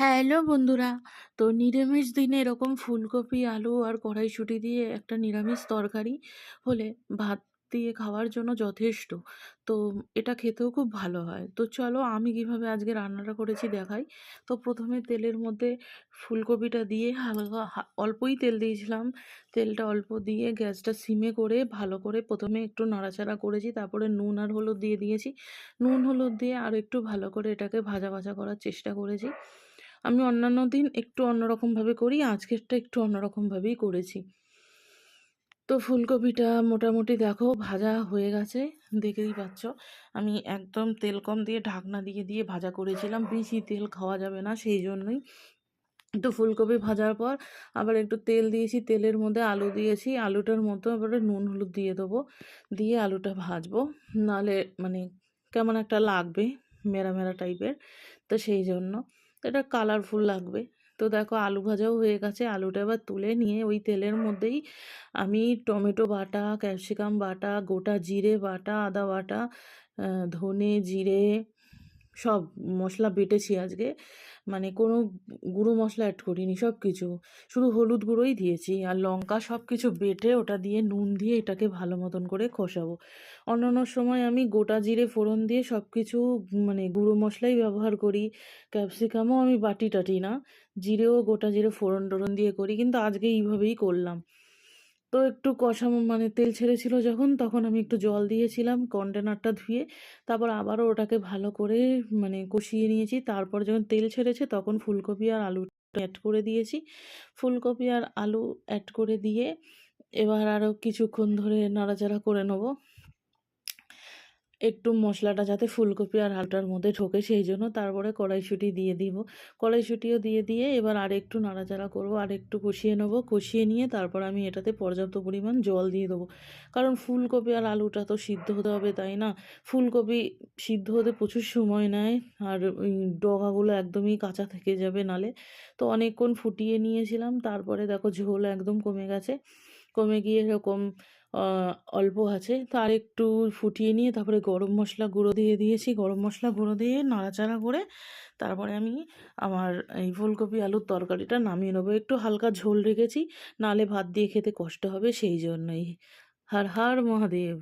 Hello বন্ধুরা। তো নিরামিষ দিনে এরকম ফুলকপি আলু আর কড়াইশুঁটি দিয়ে একটা নিরামিষ তরকারি হলে ভাত দিয়ে খাওয়ার জন্য যথেষ্ট। তো এটা খেতেও খুব ভালো হয়। তো চলো আমি কিভাবে আজকে রান্নাটা করেছি দেখাই। তো প্রথমে তেলের মধ্যে ফুলকপিটা দিয়ে হালকা অল্পই তেল দিয়েছিলাম। তেলটা অল্প দিয়ে গ্যাসটা সিমে করে ভালো করে প্রথমে একটু নাড়াচাড়া করেছি, তারপরে নুন আর হলুদ দিয়ে দিয়েছি। নুন হলুদ দিয়ে আর একটু ভালো করে এটাকে ভাজা ভাজা করার চেষ্টা করেছি। আমি অন্যান্য দিন একটু অন্যরকমভাবে করি, আজকেরটা একটু অন্যরকমভাবেই করেছি। তো ফুলকপিটা মোটামুটি দেখো ভাজা হয়ে গেছে, দেখতেই পাচ্ছ। আমি একদম তেল কম দিয়ে ঢাকনা দিয়ে দিয়ে ভাজা করেছিলাম, বেশি তেল খাওয়া যাবে না সেই জন্যই। তো ফুলকপি ভাজার পর আবার একটু তেল দিয়েছি, তেলের মধ্যে আলু দিয়েছি, আলুটার মধ্যে আবার নুন হলুদ দিয়ে দেবো, দিয়ে আলুটা ভাজবো। নাহলে মানে কেমন একটা লাগবে, মেরা মেরা টাইপের। তো সেই জন্য তো এটা কালারফুল লাগবে। তো দেখো আলু ভাজাও হয়ে গেছে, আলুটা এবার তুলে নিয়ে ওই তেলের মধ্যেই আমি টমেটো বাটা, ক্যাপসিকাম বাটা, গোটা জিরে বাটা, আদা বাটা, ধনে জিরে সব মশলা বেটেছি আজকে। মানে কোনো গুঁড়ো মশলা অ্যাড করিনি, সব কিছু শুধু হলুদ গুঁড়োই দিয়েছি আর লঙ্কা, সব কিছু বেটে ওটা দিয়ে নুন দিয়ে এটাকে ভালো মতন করে কষাবো। অন্যান্য সময় আমি গোটা জিরে ফোড়ন দিয়ে সব কিছু মানে গুঁড়ো মশলাই ব্যবহার করি। ক্যাপসিকামও আমি বাটি টাটি না, জিরেও গোটা জিরে ফোড়ন টোড়ন দিয়ে করি, কিন্তু আজকে এইভাবেই করলাম। তো একটু কষা মানে তেল ছেড়েছিল যখন, তখন আমি একটু জল দিয়েছিলাম কন্টেনারটা ধুয়ে। তারপর আবারও ওটাকে ভালো করে মানে কষিয়ে নিয়েছি। তারপর যখন তেল ছেড়েছে তখন ফুলকপি আর আলু অ্যাড করে দিয়েছি। ফুলকপি আর আলু অ্যাড করে দিয়ে এবার আরও কিছুক্ষণ ধরে নাড়াচাড়া করে নেবো, একটু মশলাটা যাতে ফুলকপি আর আলুটার মধ্যে ঢোকে সেই জন্য। তারপরে কড়াইশুঁটি দিয়ে দিব, কড়াইশুঁটিও দিয়ে দিয়ে এবার আর একটু নাড়াচাড়া করবো, আর একটু কষিয়ে নেবো। কষিয়ে নিয়ে তারপর আমি এটাতে পর্যাপ্ত পরিমাণ জল দিয়ে দেবো, কারণ ফুলকপি আর আলুটা তো সিদ্ধ হতে হবে, তাই না? ফুলকপি সিদ্ধ হতে প্রচুর সময় নেয়, আর ওই ডগাগুলো একদমই কাঁচা থেকে যাবে নালে। তো অনেকক্ষণ ফুটিয়ে নিয়েছিলাম, তারপরে দেখো ঝোল একদম কমে গেছে, কমে গিয়ে এরকম অল্প আছে। তো আরেকটু ফুটিয়ে নিয়ে তারপরে গরম মশলা গুঁড়ো দিয়ে দিয়েছি, গরম মশলা গুঁড়ো দিয়ে নাড়াচাড়া করে তারপরে আমি আমার এই ফুলকপি আলুর তরকারিটা নামিয়ে নেবো। একটু হালকা ঝোল রেখেছি, নাহলে ভাত দিয়ে খেতে কষ্ট হবে সেই জন্যই। হর হর মহাদেব।